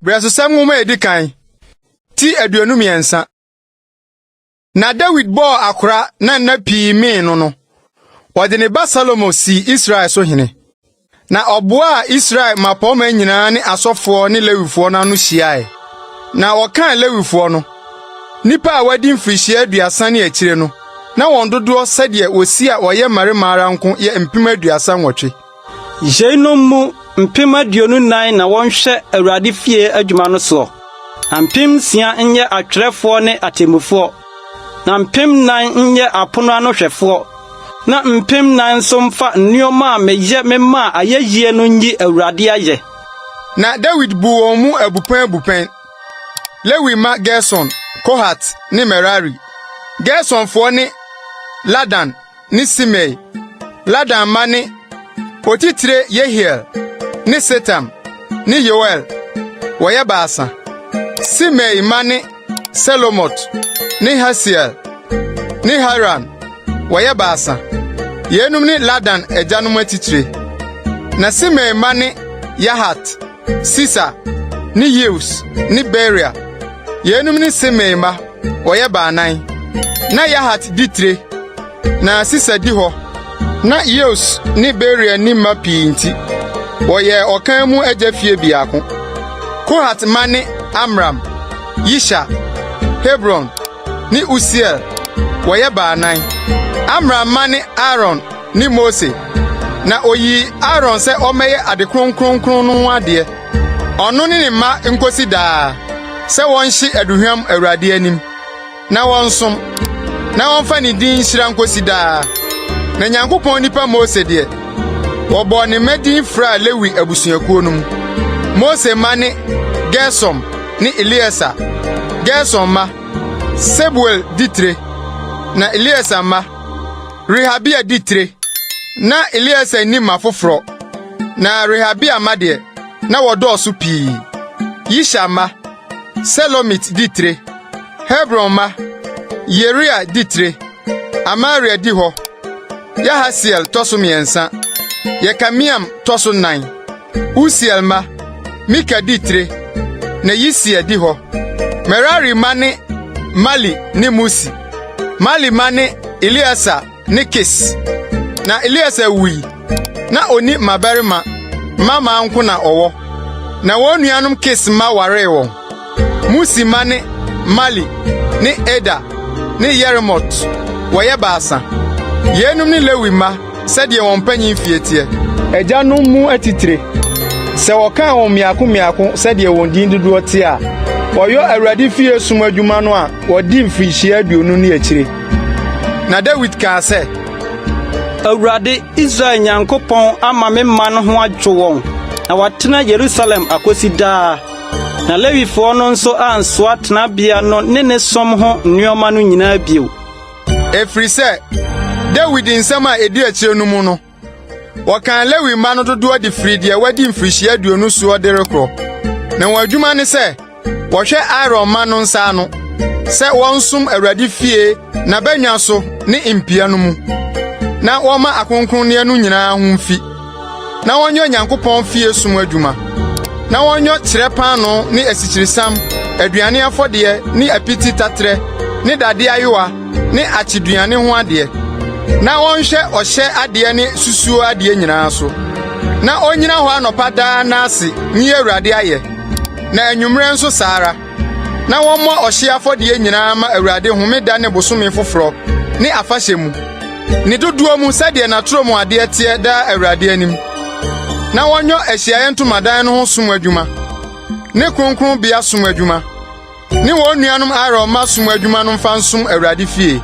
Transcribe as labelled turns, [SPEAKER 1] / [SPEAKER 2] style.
[SPEAKER 1] Brasosam nwoma edikan ti aduonu miensa. Na David bo akora na pii min no. Wode ne ba Salomo si Israel so hene. Na oboa Israel mapoma nyina ne asofo ne Lewifo na no hyiae. Na wokan Lewifo no. Nipa a wadi mfirihia aduasa ne akire no. Na won dodo sede osi a oye maremara nko ye mpem aduasa nwotwe.
[SPEAKER 2] Jeinom mpem aduonu nan na wonhwe Awurade fie adwuma no so. Mpem sia nye atwerefo ne atemufo. Na mpem nan nye apono ano hwefo. Na mpem nan so mfa nneoma meye mema ayeyie no nyi Awurade aye.
[SPEAKER 1] Na David bu omu abupan Lewi ma Gerson, Kohat ne Merari. Gerson fo ne Ladan ne Simei. Ladan ma ne Otitire Yehiel ne Setam ne Yoel. Woye baasa. Simei ma ne Selomot ne Hasiel ne Haran. Woye baasa. Yenum ne Ladan ejanum atitire. Na Simei ma ne Yahat, Sisa ne Yeus ne Beria. Yenum ne Simei ma woye baanan. Na Yahat ditire. Na Sisa di ho. Na Yeus ne Beria ni ma pinti. Woye okan mu ajafie biako. Kohat ma ne Amram, Yisha, Hebron ni Usiel. Woye baanan. Amram ma ne Aaron ni Mose. Na oyi Aaron se omeye ade kronkron no ade. Ono ne ma nkosi daa. Se wonhye aduhwam Awurade anim. Na wonsom. Na wonfa ne din hyira nkosi daa. Na Nyankopɔn nipa Mose de. Wobo ne medin fra Lewi abusuakuo no mu. Mose ma ne Gersom ni Eliezer. Gersom ma Sebuel ditire. Na Eliezer ma Rehabia ditire. Na Eliezer ni mafoforo. Na Rehabia ma de na wodoso pii. Yisha ma Selomit ditire. Hebron ma Yeria ditire. Amaria di ho. Yahasiel toso miensa. Yekamiam toso 9. Usiel ma Mika ditire. Na Yisia di ho. Merari ma ne Mali ne Musi. Mali ma ne Eliezer ne Kis. Na Eliezer wi. Na oni mabarima mama anko na owo. Na wonuanom Kis ma ware won. Musi ma ne Mali ne Eda ne Yeremot. Woye baasa. Yenum ni Lewi ma sede won panyin fietie. Ejanum mu atitire. Se wokan won miako sede won din dudu ote a. Woyo Awurade fie sum adwuma no a wodi mfirihia aduonu ne akire. Na David ka se
[SPEAKER 2] Awurade Israel Nyankopɔn ama me ma no ho adwo won. Na watena Jerusalem akosi daa. Na Lewifo no nso ansoa tena bia no ne som ho nneoma no nyinaa bio.
[SPEAKER 1] Efri se David nsema edi akire no mu no. Wakan Lewi ma no dodo de firi de wadi mfirihia aduonu so de rekro. Na wadwuma ne se wohwe Aaron ma no nsa no. Se wonsum Awurade fie na banwa so ne impia no mu. Na woma akonkronne no nyinaa ho mfi. Na wonyo Nyankopɔn fie sum adwuma. Na wonyo kyerɛpan no ne asikirisam, aduane afɔde ne apiti tatre, ne dade ayowa, ne akyiduane ho ade. Na wonhwɛ ɔhyɛ ade ne susuo ade nyinaa so. Na onyina hɔ anopa daa na ase ni Awurade ayɛ. Na anwumre nso saara. Na wɔmmɔ ɔhyɛ afɔde nyinaa ma Awurade homeda ne bosome foforo ne afahyɛ mu. Ni dodoɔ mu sɛdeɛ na toro mu ade tie da Awurade anim. Na wonyo ahyiaye ntomadan no ho som adwuma. Ne kronkron bia som adwuma. Ne won nuanom Aaron ma som adwuma no mfa nsom Awurade fie.